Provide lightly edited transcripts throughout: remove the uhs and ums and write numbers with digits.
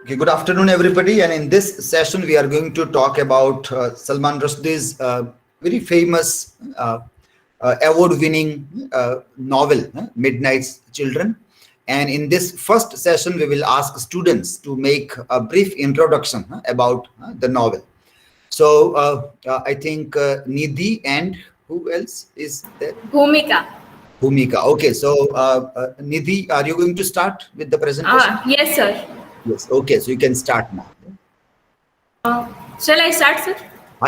Okay, good afternoon, everybody. And in this session, we are going to talk about Salman Rushdie's very famous award-winning novel, Midnight's Children. And in this first session, we will ask students to make a brief introduction about the novel. So I think Nidhi and who else is there? Bhumika. Bhumika. Okay, so Nidhi, are you going to start with the presentation? Yes, sir. Yes. Okay, so you can start now. Shall I start, sir?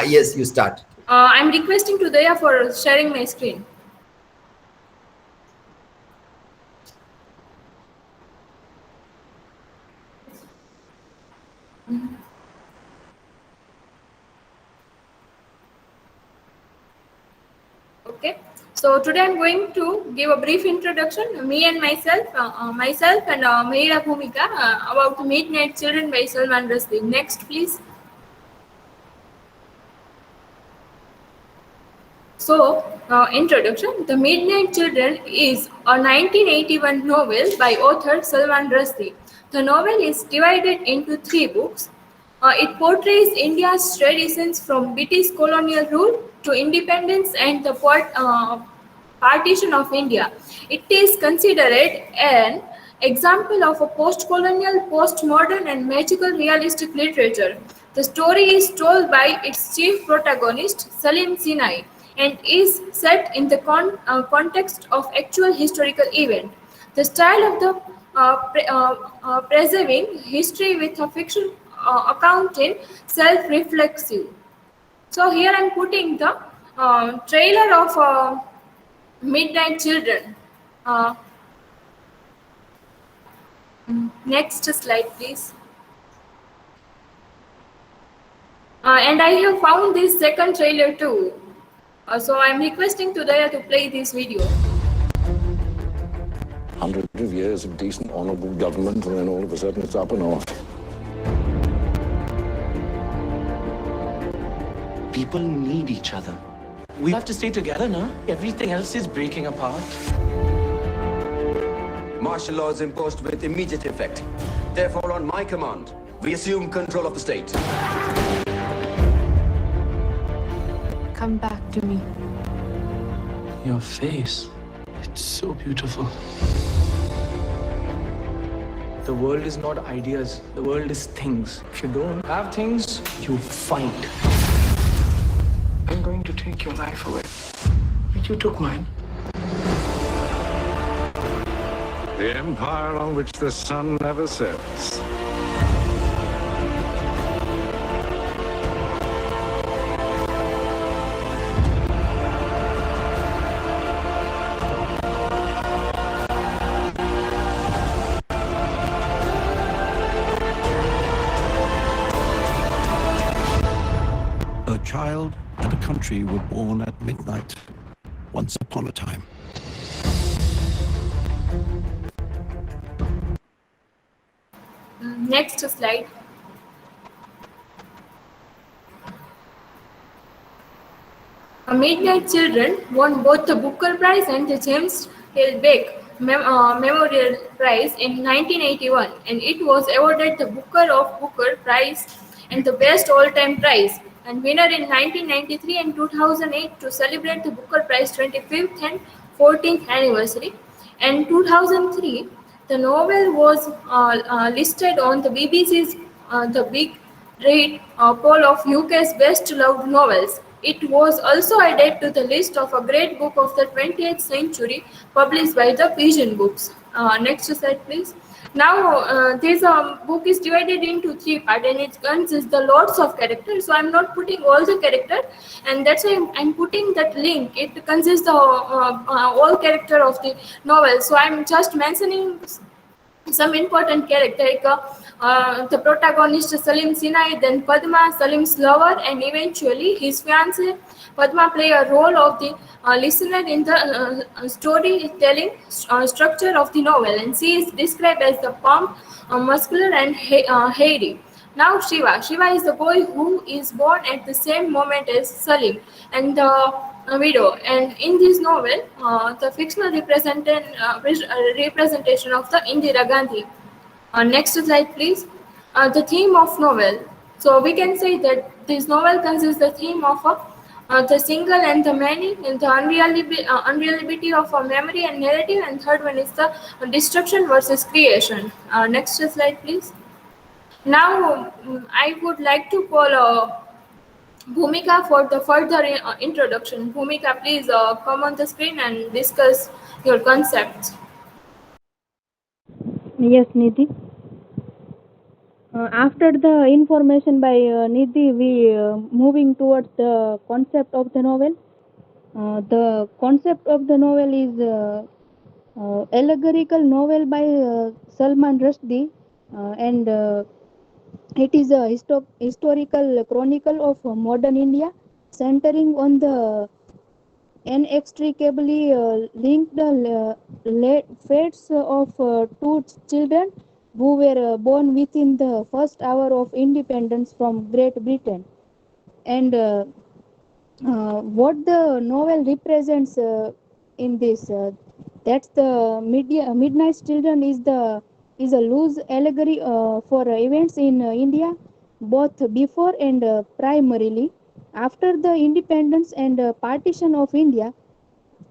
Yes, you start. I'm requesting to Daya for sharing my screen. Okay. So today I'm going to give a brief introduction, me and myself and Mahida Bhumika about Midnight Children by Salman Rushdie. Next, please. So, introduction. The Midnight Children is a 1981 novel by author Salman Rushdie. The novel is divided into 3 books. It portrays India's traditions from British colonial rule to independence and the partition of India. It is considered an example of a post-colonial, post-modern and magical realistic literature. The story is told by its chief protagonist, Salim Sinai, and is set in the context of actual historical event. The style of the preserving history with a fiction account in self-reflexive. So here I'm putting the trailer of Midnight Children. Next slide, please. And I have found this second trailer too. So I'm requesting to Daya to play this video. Hundreds of years of decent, honourable government, and then all of a sudden it's up and off. People need each other. We have to stay together now. Everything else is breaking apart. Martial law is imposed with immediate effect. Therefore, on my command, we assume control of the state. Come back to me. Your face, it's so beautiful. The world is not ideas. The world is things. If you don't have things, you fight. I'm going to take your life away. But you took mine. The empire on which the sun never sets. A child and a country were born at midnight, once upon a time. Next slide. Midnight Children won both the Booker Prize and the James L. Beck Memorial Prize in 1981, and it was awarded the Booker of Booker Prize and the Best All-Time Prize, and winner in 1993 and 2008 to celebrate the Booker Prize 25th and 14th anniversary. And 2003, the novel was listed on the BBC's The Big Read poll of UK's best loved novels. It was also added to the list of a great book of the 20th century published by the Pigeon Books. Next slide, please. Now, this book is divided into 3 parts, and it consists the lots of characters. So I'm not putting all the characters, and that's why I'm putting that link. It consists the all character of the novel. So I'm just mentioning some important character like the protagonist Salim Sinai, then Padma, Salim's lover, and eventually his fiancée. Padma play a role of the listener in the storytelling structure of the novel, and she is described as the plump, muscular, and hairy. Now Shiva. Shiva is the boy who is born at the same moment as Salim and the widow. And in this novel, the fictional representation of the Indira Gandhi. Next slide, please. The theme of novel. So we can say that this novel consists the theme of the single and the many, and the unreliability of a memory and narrative, and third one is the destruction versus creation. Next slide, please. Now, I would like to call Bhumika for the further introduction. Bhumika, please come on the screen and discuss your concepts. Yes, Nidhi. After the information by Nidhi, we moving towards the concept of the novel. The concept of the novel is allegorical novel by Salman Rushdie, and it is a historical chronicle of modern India, centering on the inextricably linked fates of two children who were born within the first hour of independence from Great Britain. And what the novel represents in this, that's the Midnight Children is a loose allegory for events in India, both before and primarily after the independence and partition of India.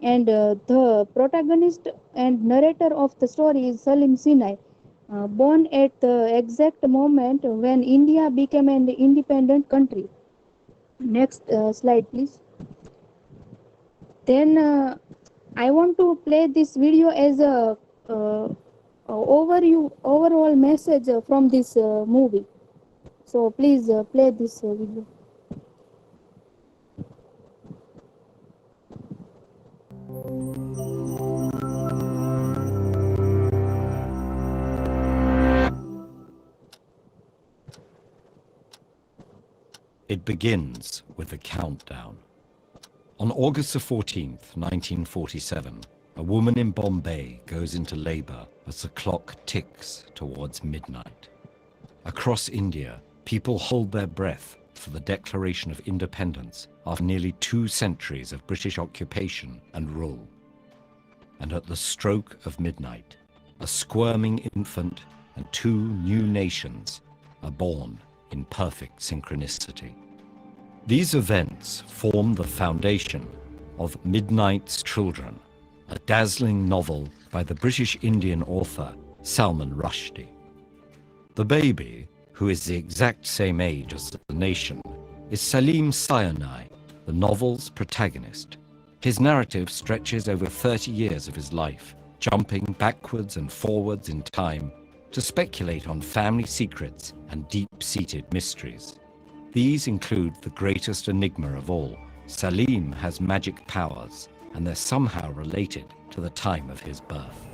And the protagonist and narrator of the story is Salim Sinai, born at the exact moment when India became an independent country. Next slide, please. Then I want to play this video as a overall message from this movie. So please play this video. It begins with a countdown. On August the 14th, 1947, a woman in Bombay goes into labor as the clock ticks towards midnight. Across India, people hold their breath for the declaration of independence after nearly 2 centuries of British occupation and rule. And at the stroke of midnight, a squirming infant and 2 new nations are born in perfect synchronicity. These events form the foundation of Midnight's Children, a dazzling novel by the British Indian author Salman Rushdie. The baby, who is the exact same age as the nation, is Salim Sinai, the novel's protagonist. His narrative stretches over 30 years of his life, jumping backwards and forwards in time to speculate on family secrets and deep-seated mysteries. These include the greatest enigma of all. Salim has magic powers, and they're somehow related to the time of his birth.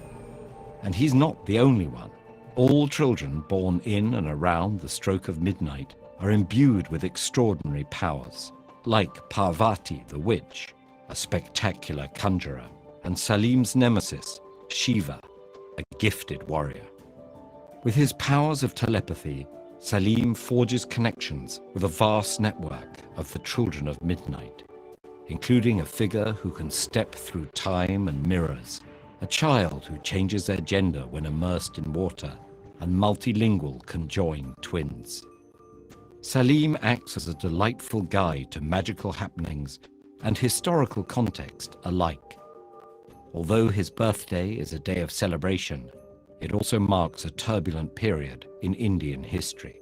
And he's not the only one. All children born in and around the stroke of midnight are imbued with extraordinary powers, like Parvati the witch, a spectacular conjurer, and Salim's nemesis, Shiva, a gifted warrior. With his powers of telepathy, Salim forges connections with a vast network of the children of midnight, including a figure who can step through time and mirrors, a child who changes their gender when immersed in water, and multilingual conjoined twins. Salim acts as a delightful guide to magical happenings and historical context alike. Although his birthday is a day of celebration, it also marks a turbulent period in Indian history.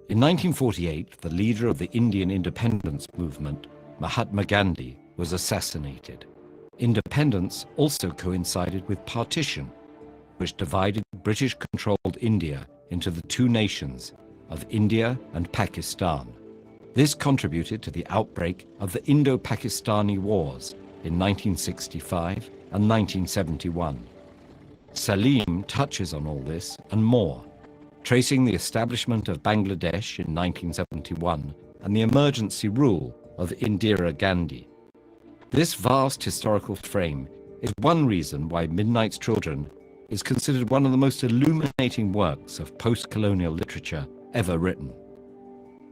In 1948, the leader of the Indian independence movement, Mahatma Gandhi, was assassinated. Independence also coincided with partition, which divided British-controlled India into the 2 nations of India and Pakistan. This contributed to the outbreak of the Indo-Pakistani Wars in 1965 and 1971. Salim touches on all this and more, tracing the establishment of Bangladesh in 1971 and the emergency rule of Indira Gandhi. This vast historical frame is one reason why Midnight's Children is considered one of the most illuminating works of post-colonial literature ever written.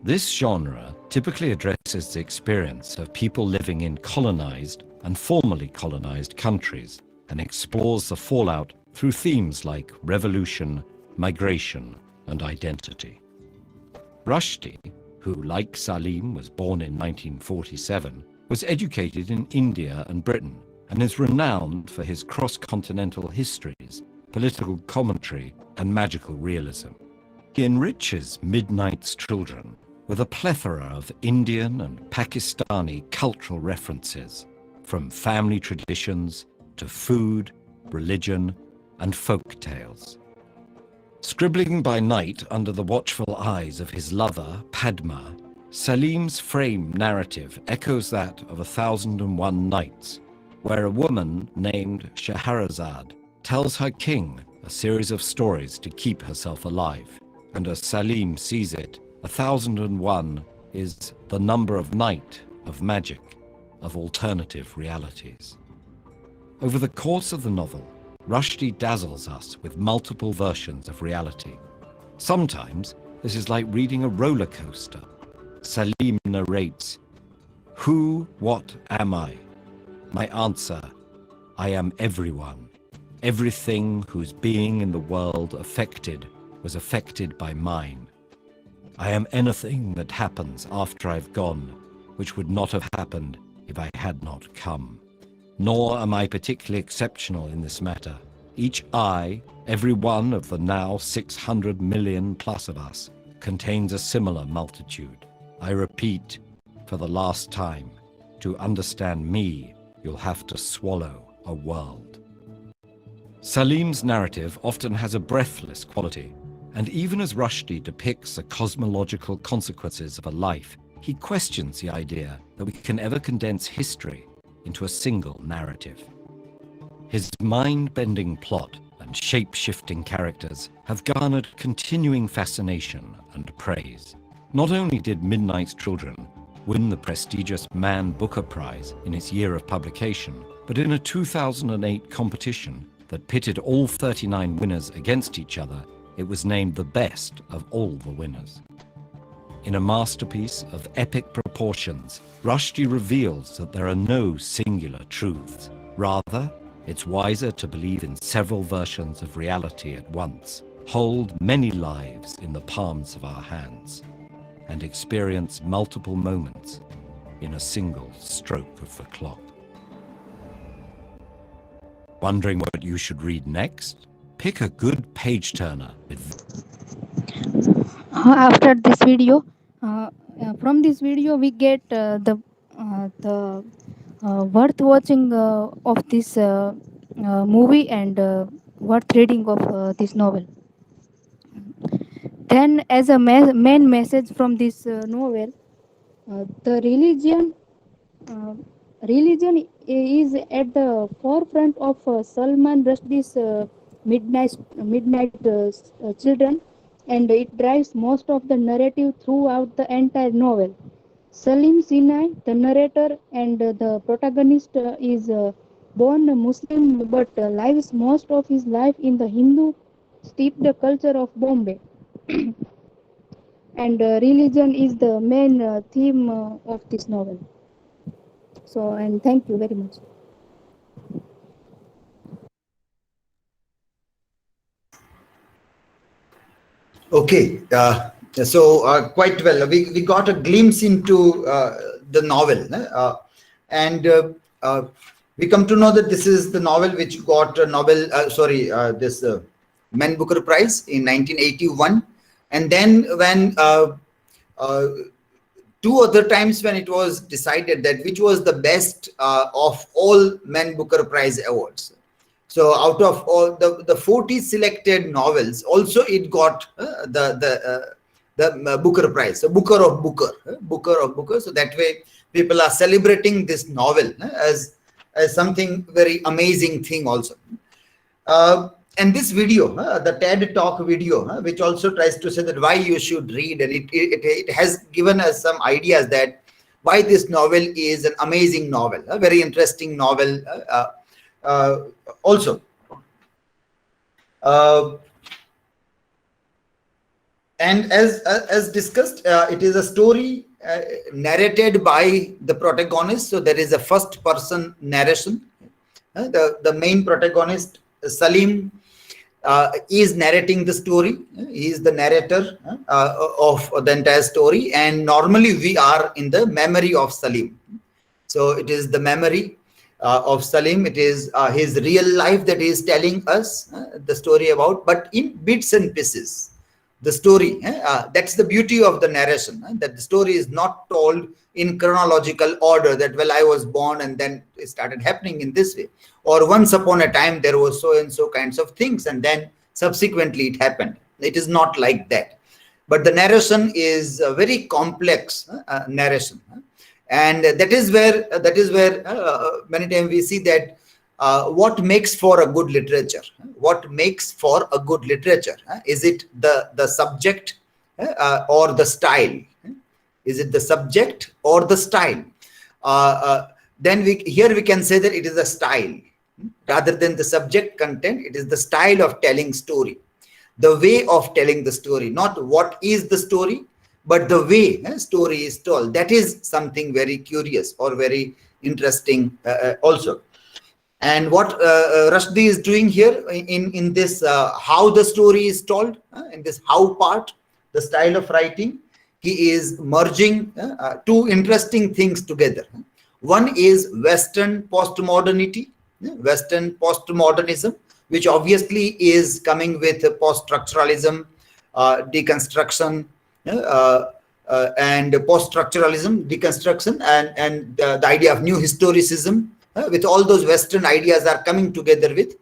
This genre typically addresses the experience of people living in colonized and formerly colonized countries and explores the fallout through themes like revolution, migration, and identity. Rushdie, who, like Salim, was born in 1947, was educated in India and Britain and is renowned for his cross-continental histories, political commentary, and magical realism. He enriches Midnight's children with a plethora of Indian and Pakistani cultural references, from family traditions to food, religion, and folk tales. Scribbling by night under the watchful eyes of his lover, Padma, Salim's frame narrative echoes that of 1001 Nights, where a woman named Scheherazade tells her king a series of stories to keep herself alive. And as Salim sees it, 1001 is the number of night, of magic, of alternative realities. Over the course of the novel, Rushdie dazzles us with multiple versions of reality. Sometimes this is like reading a roller coaster. Salim narrates, "Who, what am I? My answer, I am everyone. Everything whose being in the world was affected by mine. I am anything that happens after I've gone, which would not have happened if I had not come. Nor am I particularly exceptional in this matter. Each I, every one of the now 600 million plus of us, contains a similar multitude. I repeat, for the last time, to understand me, you'll have to swallow a world." Salim's narrative often has a breathless quality, and even as Rushdie depicts the cosmological consequences of a life, he questions the idea that we can ever condense history into a single narrative. His mind-bending plot and shape-shifting characters have garnered continuing fascination and praise. Not only did Midnight's Children win the prestigious Man Booker Prize in its year of publication, but in a 2008 competition that pitted all 39 winners against each other, it was named the best of all the winners. In a masterpiece of epic proportions, Rushdie reveals that there are no singular truths. Rather, it's wiser to believe in several versions of reality at once, hold many lives in the palms of our hands, and experience multiple moments in a single stroke of the clock. Wondering what you should read next? Pick a good page-turner with... After this video, from this video we get the worth watching of this movie and worth reading of this novel. Then, as a main message from this novel, the religion is at the forefront of Salman Rushdie's midnight children, and it drives most of the narrative throughout the entire novel. Salim Sinai, the narrator and the protagonist, is born Muslim but lives most of his life in the Hindu steeped culture of Bombay. And religion is the main theme of this novel. So, and thank you very much. Okay, quite well. We got a glimpse into the novel, and we come to know that this is the novel which got a this Man Booker Prize in 1981, and then when two other times when it was decided that which was the best of all Man Booker Prize awards. So out of all the 40 selected novels, also it got the Booker Prize, so Booker of Booker. So that way people are celebrating this novel as something very amazing thing also. And this video, the TED Talk video, which also tries to say that why you should read, and it has given us some ideas that why this novel is an amazing novel, a very interesting novel also. And as discussed, it is a story narrated by the protagonist. So there is a first person narration. The main protagonist, Salim, is narrating the story. He is the narrator of the entire story, and normally we are in the memory of Salim. So it is the memory of Salim. It is his real life that he is telling us the story about, but in bits and pieces. The story, that's the beauty of the narration, that the story is not told in chronological order, that, well, I was born and then it started happening in this way, or once upon a time there was so and so kinds of things and then subsequently it happened. It is not like that, but the narration is a very complex narration, and that is where many times we see that what makes for a good literature. What makes for a good literature? Is it the subject or the style? Is it the subject or the style? Then here we can say that it is a style. Rather than the subject content, it is the style of telling story. The way of telling the story, not what is the story, but the way story is told. That is something very curious or very interesting also. And what Rushdie is doing here in this how the story is told, in this how part, the style of writing, he is merging two interesting things together. One is Western postmodernity, Western postmodernism, which obviously is coming with post-structuralism, deconstruction, and post-structuralism, deconstruction, and the idea of new historicism. With all those Western ideas are coming together with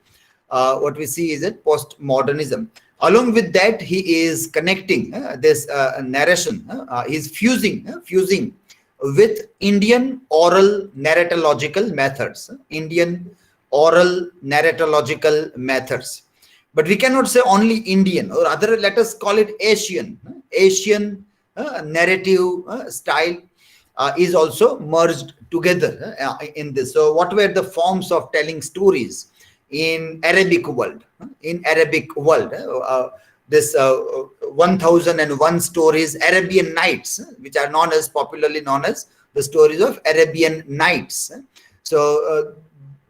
what we see is that postmodernism. Along with that, he is connecting this narration. He's fusing with Indian oral narratological methods. Indian oral narratological methods. But we cannot say only Indian, or rather let us call it Asian. Asian narrative style is also merged together in this. So what were the forms of telling stories in Arabic world? In Arabic world, this 1001 stories, Arabian Nights, which are popularly known as the stories of Arabian Nights. So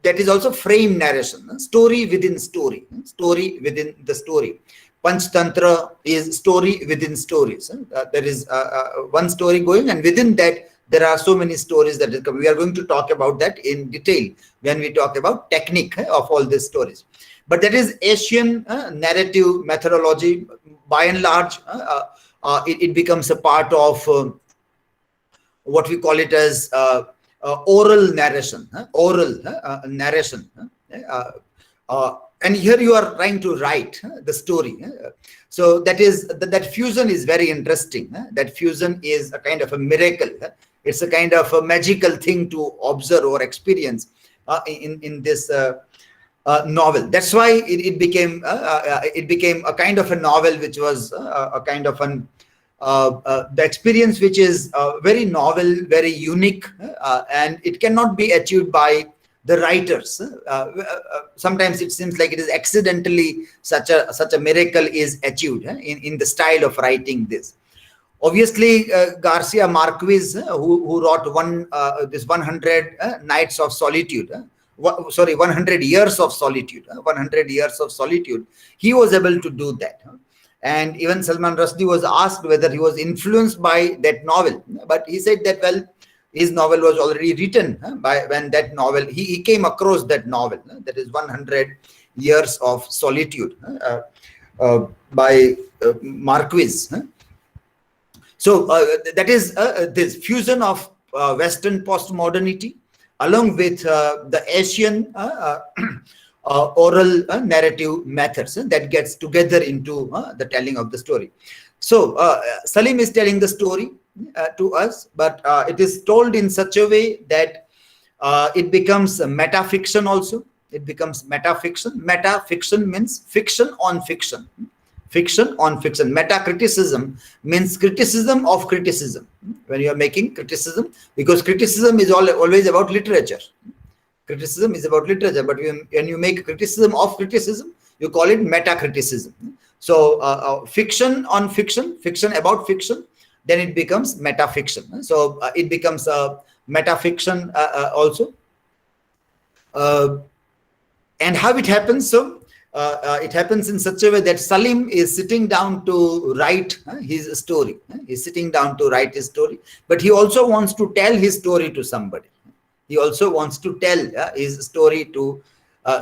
that is also frame narration, story within story, story within the story. Panchtantra is story within stories. There is one story going, and within that there are so many stories that is coming. We are going to talk about that in detail when we talk about technique of all these stories. But that is Asian narrative methodology. By and large, it becomes a part of what we call it as oral narration. Oral narration. And here you are trying to write the story. So that fusion is very interesting. That fusion is a kind of a miracle. It's a kind of a magical thing to observe or experience in this novel. That's why it became a kind of a novel which was a kind of an the experience which is very novel, very unique, and it cannot be achieved by the writers. Sometimes it seems like it is accidentally such a miracle is achieved in the style of writing this. Obviously, Garcia Marquez, who wrote this 100 Nights of Solitude, 100 Years of Solitude, 100 Years of Solitude, he was able to do that. And even Salman Rushdie was asked whether he was influenced by that novel, but he said that, well, his novel was already written when that novel, he came across that novel, that is 100 Years of Solitude by Marquez. So that is this fusion of Western postmodernity along with the Asian oral narrative methods that gets together into the telling of the story. So Salim is telling the story to us, but it is told in such a way that it becomes metafiction also. It becomes metafiction. Metafiction means fiction on fiction. Fiction on fiction. Meta-criticism means criticism of criticism. When you are making criticism, because criticism is always about literature. Criticism is about literature, but when you make criticism of criticism, you call it meta-criticism. So fiction on fiction, fiction about fiction, then it becomes metafiction. So it becomes a metafiction also. And how it happens? So it happens in such a way that Salim is sitting down to write his story. He's sitting down to write his story, but he also wants to tell his story to somebody. He also wants to tell his story to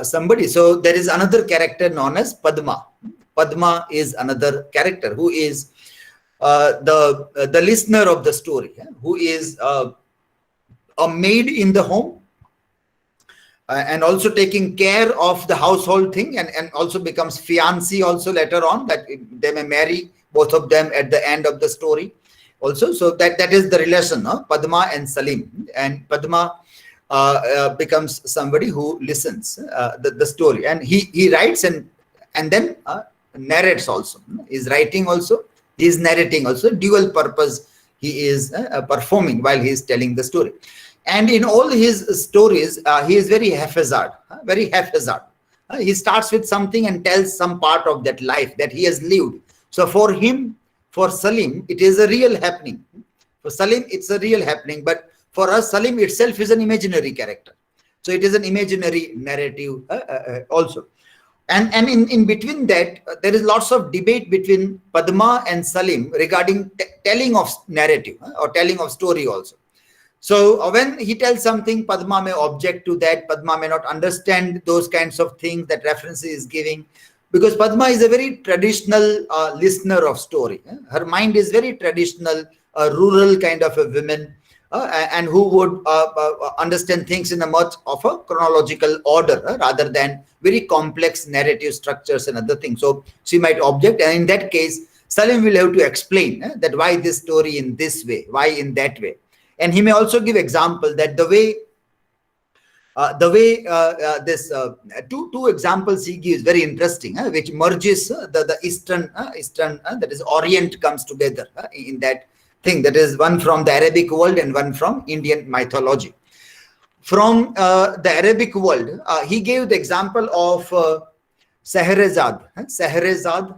somebody. So there is another character known as Padma. Padma is another character who is the listener of the story, who is a maid in the home, and also taking care of the household thing, and also becomes fiancée also later on, that they may marry, both of them, at the end of the story also. So that is the relation, Padma and Salim. And Padma becomes somebody who listens the story, and he writes and then narrates also. He's writing also, he is narrating also. Dual purpose he is performing while he is telling the story. And in all his stories, he is very haphazard, very haphazard. He starts with something and tells some part of that life that he has lived. So for him, for Salim, it is a real happening. For Salim, it's a real happening. But for us, Salim itself is an imaginary character. So it is an imaginary narrative also. And in between that, there is lots of debate between Padma and Salim regarding telling of narrative or telling of story also. So when he tells something, Padma may object to that. Padma may not understand those kinds of things that reference is giving, because Padma is a very traditional listener of story. Her mind is very traditional, rural kind of a woman, and who would understand things in a much of a chronological order rather than very complex narrative structures and other things. So she might object, and in that case, Salim will have to explain that why this story in this way, why in that way. And he may also give example that the way this two examples he gives very interesting, which merges the Eastern that is Orient comes together in that thing. That is one from the Arabic world and one from Indian mythology. From the Arabic world, he gave the example of Scheherazade. Scheherazade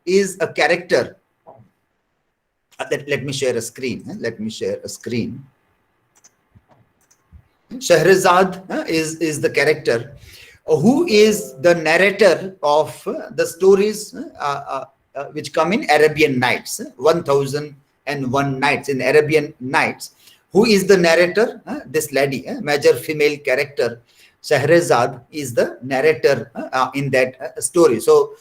is a character. Let me share a screen. Scheherazade is the character who is the narrator of the stories which come in Arabian Nights, 1001 Nights in Arabian Nights. Who is the narrator? This lady, major female character, Scheherazade, is the narrator in that story. So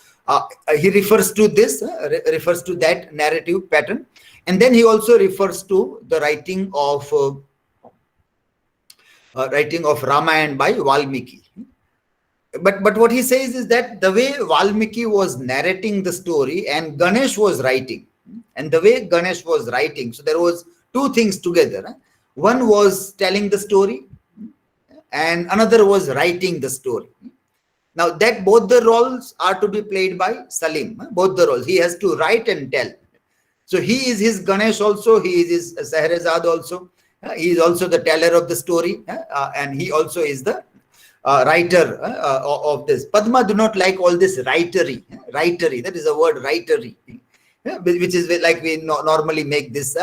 he refers to this, refers to that narrative pattern, and then he also refers to the writing of Ramayana by Valmiki. But what he says is that the way Valmiki was narrating the story and Ganesh was writing, and the way Ganesh was writing, so there was two things together. One was telling the story, and another was writing the story. Now that both the roles are to be played by Salim. Both the roles, he has to write and tell. So he is his Ganesh also, he is his Scheherazade also. He is also the teller of the story, and he also is the writer of this. Padma do not like all this writery. That is a word, writery, which is like we normally make this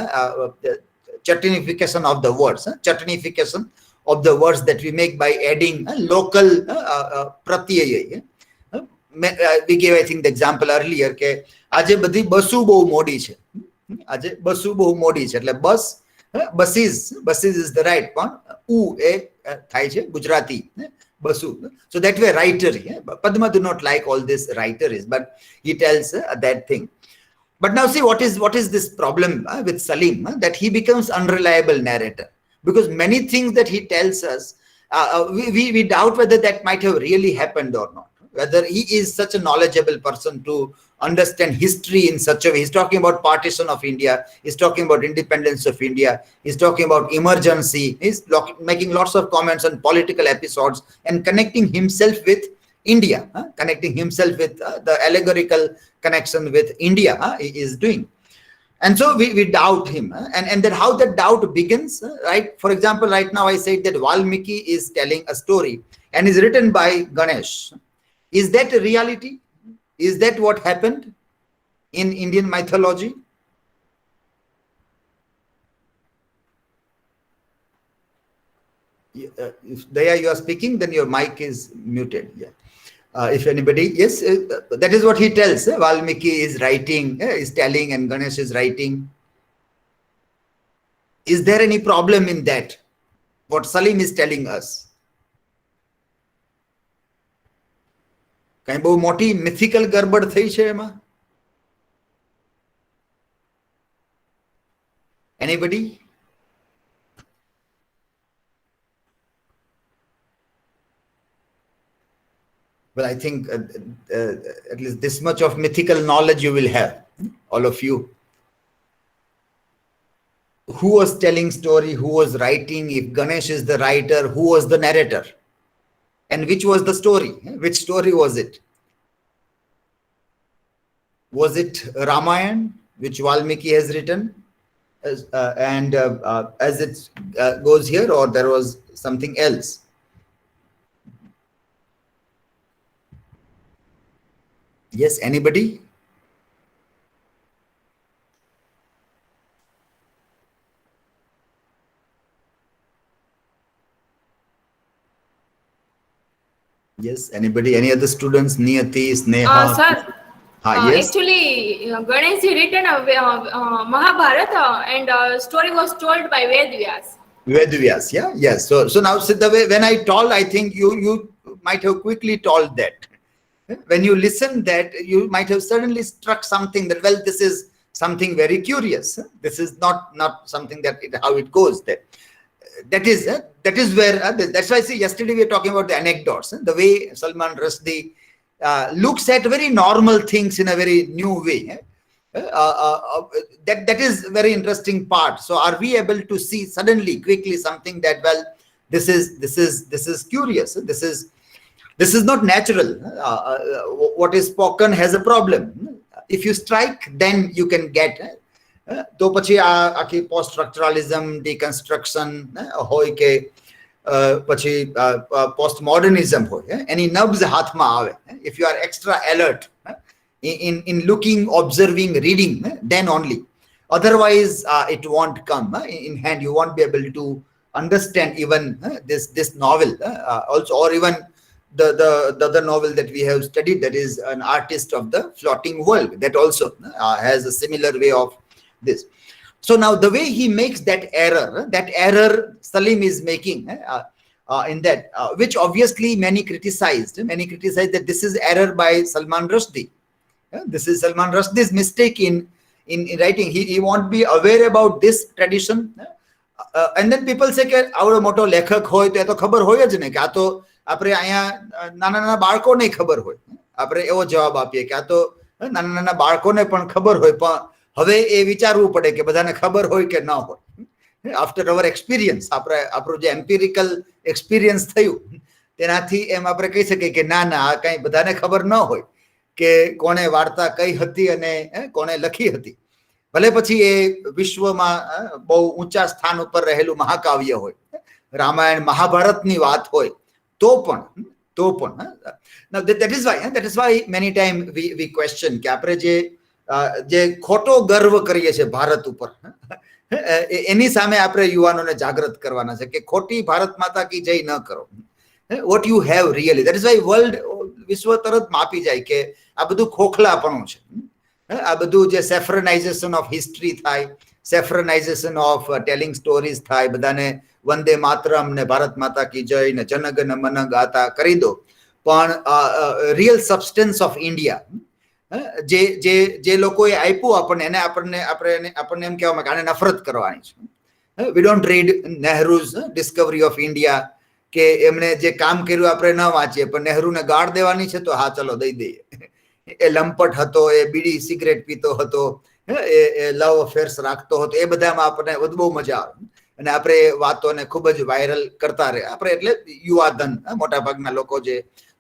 chutneyfication of the words. Chutneyfication of the words that we make by adding local pratyaya. We gave, I think, the example earlier કે આજે બધી બસુ બહુ મોડી છે. આજે બસુ બહુ મોડી છે એટલે buses is the right one. U એ થાય છે Gujarati basu. So that way writery. Padma do not like all this writeries, but he tells that thing. But now see what is this problem with Salim, that he becomes unreliable narrator, because many things that he tells us, we doubt whether that might have really happened or not, whether he is such a knowledgeable person to understand history in such a way. He's talking about partition of India, he's talking about independence of India, he's talking about emergency, he's making lots of comments on political episodes and connecting himself with India, connecting himself with the allegorical connection with India he is doing. And so we doubt him, and then how that doubt begins, right? For example, right now I said that Valmiki is telling a story and is written by Ganesh. Is that a reality? Is that what happened in Indian mythology? If Daya, you are speaking, then your mic is muted. Yeah. If anybody, yes, that is what he tells. Valmiki is writing, is telling, and Ganesh is writing. Is there any problem in that? What Salim is telling us? કઈ બહુ મોટી mythical ગરબડ થઈ છે એમાં? Anybody? Well, I think at least this much of mythical knowledge you will have, all of you. Who was telling story? Who was writing? If Ganesh is the writer, who was the narrator? And which was the story? Which story was it? Was it Ramayana, which Valmiki has written? As it goes here, or there was something else? Yes, anybody? Yes, anybody? Any other students? Niyati, Sneha? Sir, Yes. actually, Ganesh ji written a Mahabharata, and story was told by Vedvyas. Vedvyas, yeah, yes. So now, the way when I told, I think you might have quickly told that. When you listen that, you might have suddenly struck something that, well, this is something very curious. This is not something that how it goes. That is where that's why I say yesterday we were talking about the anecdotes. The way Salman Rushdie looks at very normal things in a very new way. That is very interesting part. So are we able to see suddenly, quickly, something that, well, this is curious. This is not natural. What is spoken has a problem. If you strike, then you can get. તો પછી આખી post સ્ટ્રક્ચરલિઝમ ડિકન્સ્ટ્રક્શન હોય કે પછી post મોડર્નિઝમ હોય એની નબ્ઝ હાથમાં આવે. If you are extra alert in looking, observing, reading, then only. Otherwise, it won't come in hand. You won't be able to understand even this novel also, or even the other novel that we have studied, that is An Artist of the Floating World. That also has a similar way of this. So now the way he makes that error Salim is making in that, which obviously many criticized that this is error by Salman Rushdie. This is Salman Rushdie's mistake in writing. He won't be aware about this tradition. And then people say કે આવડો મોટો લેખક હોય તો એ તો ખબર હોય જ ને કે આ તો આપણે અહીંયા નાના બાળકોને ખબર હોય. આપણે એવો જવાબ આપીએ કે આ તો નાના બાળકોને પણ ખબર હોય, પણ હવે એ વિચારવું પડે કે બધાને ખબર હોય કે ન હોય. આફ્ટર અવર એક્સપિરિયન્સ, આપણું જે એમ્પિરિકલ એક્સપિરિયન્સ થયું તેનાથી એમ આપણે કહી શકીએ કે ના આ કઈ બધાને ખબર ન હોય કે કોણે વાર્તા કઈ હતી અને કોણે લખી હતી. ભલે પછી એ વિશ્વમાં બહુ ઊંચા સ્થાન ઉપર રહેલું મહાકાવ્ય હોય, રામાયણ મહાભારતની વાત હોય, તો પણ now that is why many time we question કે આપણે જે ખોટો ગર્વ કરીએ છીએ ભારત ઉપર, એની સામે આપણે યુવાનોને જાગૃત કરવાના છે કે ખોટી ભારત માતા કી જય ન કરો. what you have really, that is why world, વિશ્વ તરત માપી જાય કે આ બધું ખોખલાપણું છે. આ બધું જે સેફ્રનાઇઝેશન ઓફ હિસ્ટ્રી થાય, સેફ્રનાઇઝેશન ઓફ ટેલિંગ સ્ટોરીઝ થાય, બધાને વંદે માતરમ ને ભારત માતા કી જય ને જનગણ મન ગાતા કરી દો, પણ રિયલ સબસ્ટન્સ ઓફ ઇન્ડિયા જે લોકોએ આપ્યું આપણને એમ કહેવામાં કે આને નફરત કરવાની છે. We don't read Nehru's discovery of India, કે એમણે જે કામ કર્યું આપણે ન વાંચીએ, પણ નહેરુને ગાળ દેવાની છે તો હા ચલો દઈ દઈએ. એ લંપટ હતો, એ બીડી સિગરેટ પીતો હતો, એ લવ અફેર્સ રાખતો હતો, એ બધામાં આપણને બહુ મજા આવે અને આપણે વાતોને ખૂબ જ વાયરલ કરતા રહે. આપણે એટલે યુવાધન, મોટા ભાગના લોકો જે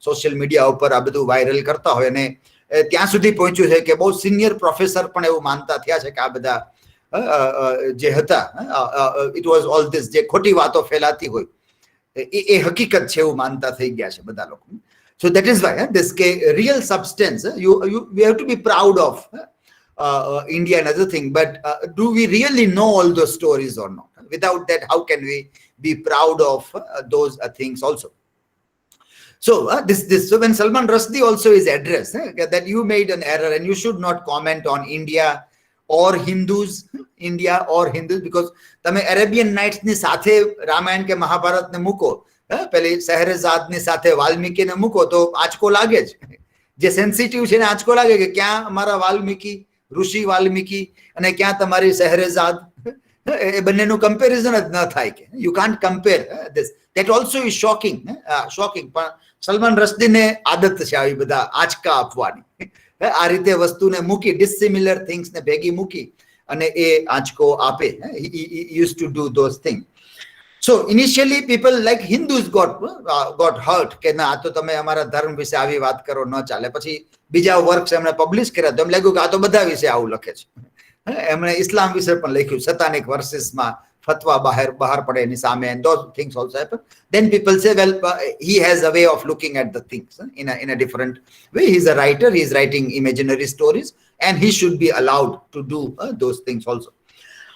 સોશિયલ મીડિયા ઉપર આ બધું વાયરલ કરતા હોય, અને ત્યાં સુધી પહોંચ્યું છે કે બહુ સિનિયર પ્રોફેસર પણ એવું માનતા થયા છે કે આ બધા જે હતા, ઇટ વોઝ ઓલ ધીસ, જે ખોટી વાતો ફેલાતી હોય એ હકીકત છે એવું માનતા થઈ ગયા છે બધા લોકો. So that is why this real substance, we have to be proud of India and other thing, but do we really know all those stories or not? Without that, how can we be proud of those things also. So so when Salman Rushdie also is addressed that you made an error and you should not comment on India or Hindus, because તમે Arabian Nights ની સાથે રામાયણ કે મહાભારત ને મૂકો, પેલી શહેરઝાદ ની સાથે વાલ્મીકી ને મૂકો તો આંચકો લાગે જ. જે સેન્સિટિવ છે ને આંચકો લાગે કે ક્યાં અમારા વાલ્મીકી, ઋષિ વાલ્મીકી અને ક્યાં તમારી શહેરઝાદ, એ બંનેનું કમ્પેરિઝન જ ન થાય કે you can't compare this. That also is shocking. પણ સલમાન રશ્દીને આદત છે આવી બધા આંચકા આપવાની. આ રીતે વસ્તુને મૂકી, ડિસિમિલર થિંગ્સ ને ભેગી મૂકી અને એ આંચકો આપે. He used to do those things. So initially people like Hindus got hurt કે ના આ તો તમે અમારા ધર્મ વિશે આવી વાત કરો, ન ચાલે. પછી બીજા વર્ક્સ એમણે પબ્લિશ કર્યા તો એમ લાગ્યું કે આ તો બધા વિશે આવું લખે છે. એમણે ઇસ્લામ વિશે પણ લખ્યું, સતાનિક વર્સિસમાં ફતવા બહાર પડે એની સામે, and those things also happen. Then people say, well, he has a way of looking at the things in a different way. He's a writer, he's writing imaginary stories, and he should be allowed to do those things also.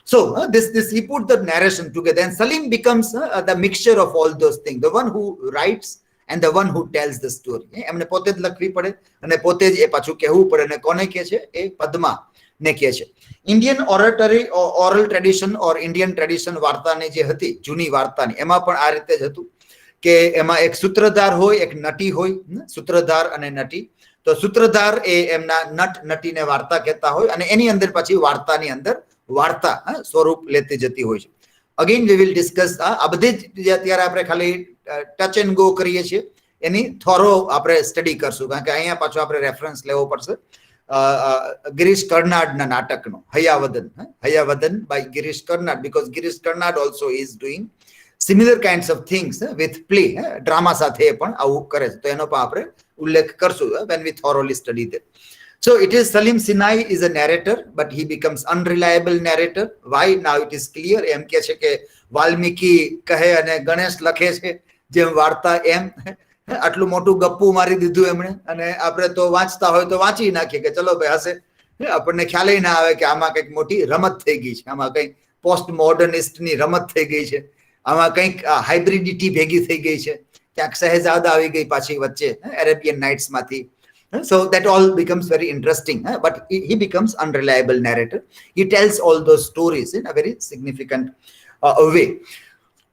So this he put the narration together, and Salim becomes the mixture of all those things, the one who writes and the one who tells the story. એમને પોતે જ લખવી પડે અને પોતે જ એ પાછું કહેવું પડે. અને કોને કહે છે? એ પદ્મા ને કહે છે. ઇન્ડિયન ઓરલ ટ્રેડિશન ઓર ઇન્ડિયન ટ્રેડિશન વાર્તાની જે હતી, જૂની વાર્તાની, એમાં પણ આ રીતે જ હતું કે એમાં એક સૂત્રધાર હોય, એક નટી હોય, સૂત્રધાર અને નટી. તો સૂત્રધાર એ એમના નટીને વાર્તા કહેતા હોય અને એની અંદર પછી વાર્તાની અંદર વાર્તા સ્વરૂપ લેતી જતી હોય છે. અગેન વી વિલ ડિસ્કસ આ બધી જ અત્યારે આપણે ખાલી ટચ એન્ડ ગો કરીએ છીએ, એની થોરો આપણે સ્ટડી કરશું, કારણ કે અહીંયા પાછું આપણે રેફરન્સ લેવો પડશે. ગિરીશ કર્નાડના નાટકનો Hayavadana by Girish Karnad, because Girish Karnad also is doing similar kinds of things with play, drama સાથે પણ આવું કરે છે. તો એનો પણ આપણે ઉલ્લેખ કરશું when we thoroughly study that. So it is Salim Sinai is a narrator, but he becomes unreliable narrator. Why? Now it is clear. એમ કે છે કે વાલ્મીકી કહે અને ગણેશ લખે છે જેમ વાર્તા એમ. આટલું મોટું ગપ્પુ મારી દીધું એમણે, અને આપણે તો વાંચતા હોય તો વાંચી નાખીએ કે ચલો ભાઈ હશે, આપણને ખ્યાલ ના આવે કે આમાં કંઈક મોટી રમત થઈ ગઈ છે, આમાં કંઈક પોસ્ટ મોડર્નિસ્ટની રમત થઈ ગઈ છે, આમાં કંઈક હાઇબ્રિડિટી ભેગી થઈ ગઈ છે, ક્યાંક શહેજાદ આવી ગઈ પાછી વચ્ચે અરેબિયન નાઇટ્સ માંથી. So that all becomes very interesting, but he becomes unreliable narrator. He tells all those stories in a very significant way.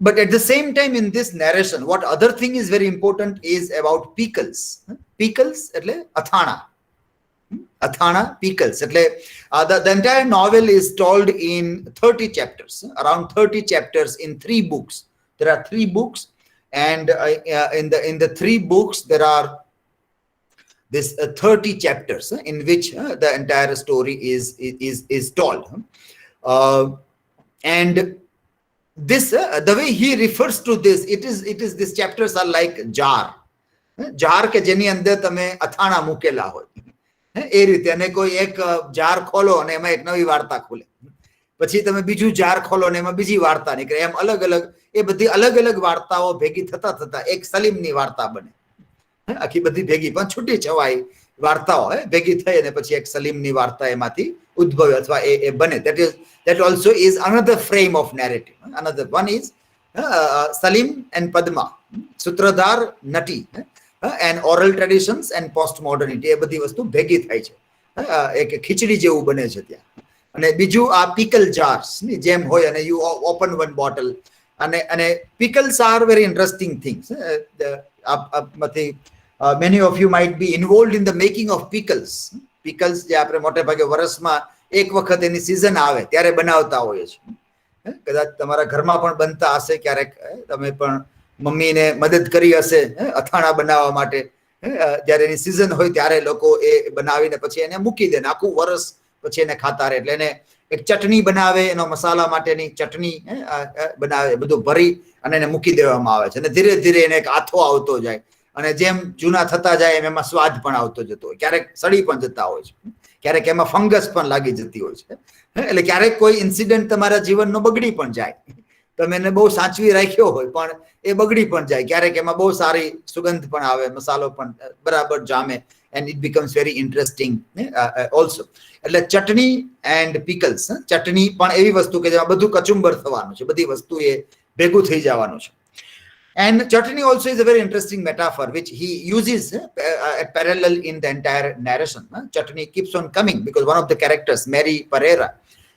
But at the same time in this narration, what other thing is very important is about pickles. Pickles એટલે અથાણા. Pickles એટલે the entire novel is told in 30 chapters, around 30 chapters in 3 books. There are 3 books, and in the 3 books there are this 30 chapters in which the entire story is told. And this the way he refers to this, it is these chapters are like jar કે જેની અંદર તમે અથાણા મૂકેલા હોય એ રીતે. અને કોઈ એક જાર ખોલો અને એમાં એક નવી વાર્તા ખુલે, પછી તમે બીજું જાર ખોલો અને એમાં બીજી વાર્તા નીકળે. એમ અલગ અલગ એ બધી અલગ અલગ વાર્તાઓ ભેગી થતા એક સલીમની વાર્તા બને. આખી બધી ભેગી પણ છૂટી છવાઈ વાર્તાઓ ભેગી થઈ અને પછી એક સલીમની વાર્તા એમાંથી ઉદ્ભવે અથવા એ બને. That also is another frame of narrative. Another one is Salim and Padma, Sutradhar, Nati, and oral traditions and postmodernity. એ બધી વસ્તુ ભેગી થાય છે, એક ખીચડી જેવું બને છે ત્યાં. અને બીજું આ pickle jars ની જેમ હોય, અને you open one bottle, અને pickles are very interesting things. Many of you might be involved in the making of pickles. Pickles જે આપણે મોટે ભાગે વર્ષમાં એક વખત એની સીઝન આવે ત્યારે બનાવતા હોઈએ છીએ. કદાચ તમારા ઘરમાં પણ બનતા હશે, ક્યારેક તમે પણ મમ્મીને મદદ કરી હશે અથાણા બનાવવા માટે. જ્યારે એની સીઝન હોય ત્યારે લોકો એ બનાવીને પછી એને મૂકી દે, આખું વર્ષ પછી એને ખાતા રહે. એટલે એને એક ચટણી બનાવે, એનો મસાલા માટેની ચટણી બનાવે, બધું ભરી અને એને મૂકી દેવામાં આવે છે. અને ધીરે ધીરે એને એક આથો આવતો જાય, અને જેમ જૂના થતા જાય એમ એમાં સ્વાદ પણ આવતો જતો હોય. ક્યારેક સડી પણ જતા હોય છે, ક્યારેક એમાં ફંગસ પણ લાગી જતી હોય છે. એટલે ક્યારેક કોઈ ઇન્સિડન્ટ તમારા જીવનનો બગડી પણ જાય, તમે એને બહુ સાચવી રાખ્યો હોય પણ એ બગડી પણ જાય. ક્યારેક એમાં બહુ સારી સુગંધ પણ આવે, મસાલો પણ બરાબર જામે, and it becomes very interesting also. એટલે ચટણી એન્ડ પિકલ્સ. ચટણી પણ એવી વસ્તુ કે જેમાં બધું કચુંબર થવાનું છે, બધી વસ્તુ એ ભેગું થઈ જવાનું છે. And chutney also is a very interesting metaphor which he uses parallel in the entire narration. Chutney keeps on coming because one of the characters, Mary Pereira,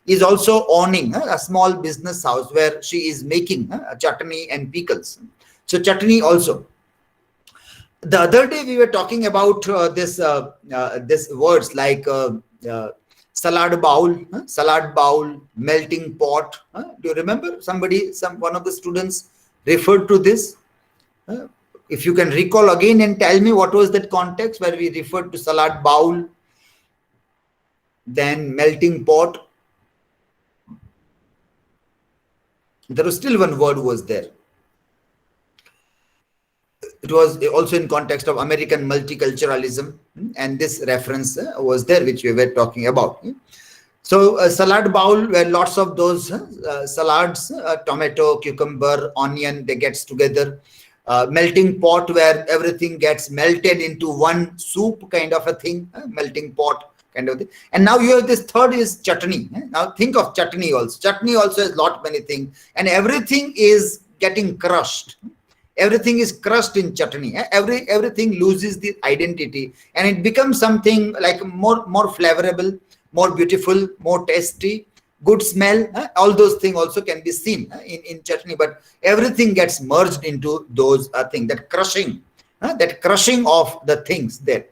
is also owning a small business house where she is making chutney and pickles. So chutney also. The other day we were talking about this words like salad bowl, melting pot. Do you remember one of the students referred to this? If you can recall again and tell me what was that context where we referred to salad bowl, then melting pot. There was still one word was there. It was also in context of American multiculturalism, and this reference was there which we were talking about. So a salad bowl where lots of those salads, tomato, cucumber, onion, they gets together. Melting pot where everything gets melted into one soup kind of a thing, melting pot kind of thing. And now you have this third is chutney. Now think of chutney also. Chutney also has lot many things, and everything is getting crushed. Everything is crushed in chutney. Everything loses the identity, and it becomes something like more flavorable, more beautiful, more tasty, good smell. All those things also can be seen in chutney, but everything gets merged into those things. That crushing of the things there.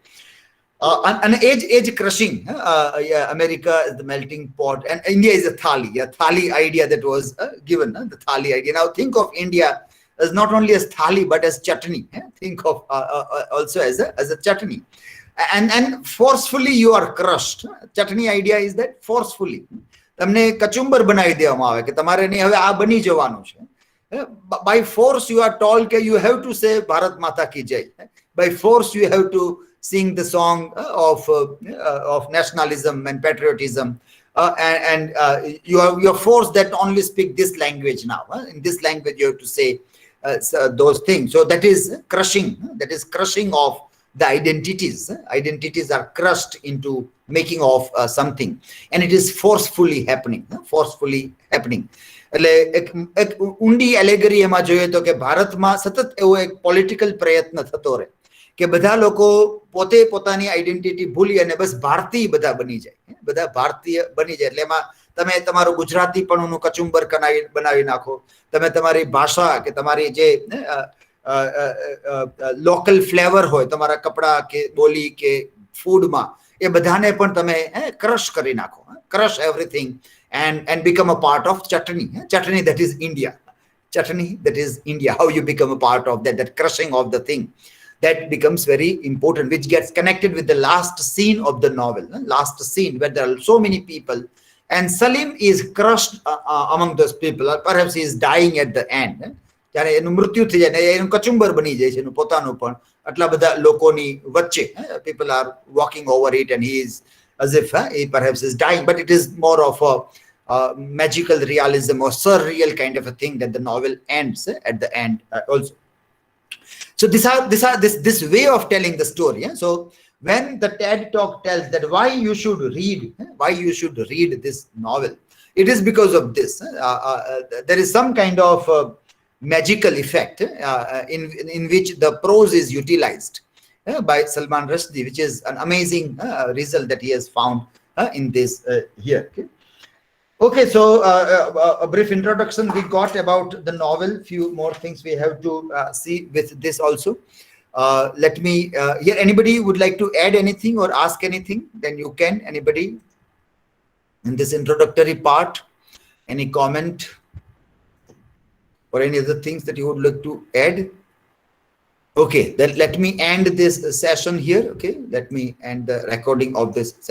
An age crushing. America is the melting pot, and India is a thali idea that was given. The thali idea. Now think of India as not only as thali but as chutney. Think of also as a chutney, and forcefully you are crushed. Chutney idea is that forcefully તમને કચુંબર બનાવી દેવામાં આવે કે તમારે નહીં હવે આ બની જવાનું છે. By force you are told that you have to say Bharat Mata ki Jai. By force you have to sing the song of nationalism and patriotism, and you are forced that only speak this language now. In this language you have to say those things. So that is crushing. That is crushing of the identities. Identities are crushed into making of something, and it is forcefully happening. એટલે એક ઊંડી એલેગરી એમાં જોઈએ તો કે ભારતમાં સતત એવો એક પોલિટિકલ પ્રયત્ન થતો રહે કે બધા લોકો પોતે પોતાની આઈડેન્ટિટી ભૂલી અને બસ ભારતીય બધા બની જાય. બધા ભારતીય બની જાય એટલે એમાં તમે તમારું ગુજરાતીપણુંનું કચુંબર બનાવી નાખો. તમે તમારી ભાષા કે તમારી જે લોકલ ફ્લેવર હોય તમારા કપડા કે બોલી કે ફૂડમાં એ બધાને પણ તમે ક્રશ કરી નાખો. Crush everything and become a part of chutney. Chutney that is India. Chutney that is India. How you become a part of that crushing of the thing. That becomes very important, which gets connected with the last scene of the novel. Last scene where there are so many people, and Salim is crushed among those people. Or perhaps he is dying at the end. જ્યારે એનું મૃત્યુ થઈ જાય ને એનું કચુંબર બની જાય છે એનું પોતાનું પણ આટલા બધા લોકોની વચ્ચે. People are walking over it and he is as if he perhaps is dying, but it is more of a magical realism or surreal kind of a thing that the novel ends at the end also. So this way of telling the story. So when the TED Talk tells that why you should read this novel, it is because of this. There is some kind of magical effect in which the prose is utilized by Salman Rushdie, which is an amazing result that he has found in this here. Okay, so a brief introduction we got about the novel. Few more things we have to see with this also. Let me here. Anybody would like to add anything or ask anything? Then you can. Anybody in this introductory part? Any comment or any other things that you would like to add? Okay, then let me end this session here. Okay, let me end the recording of this session.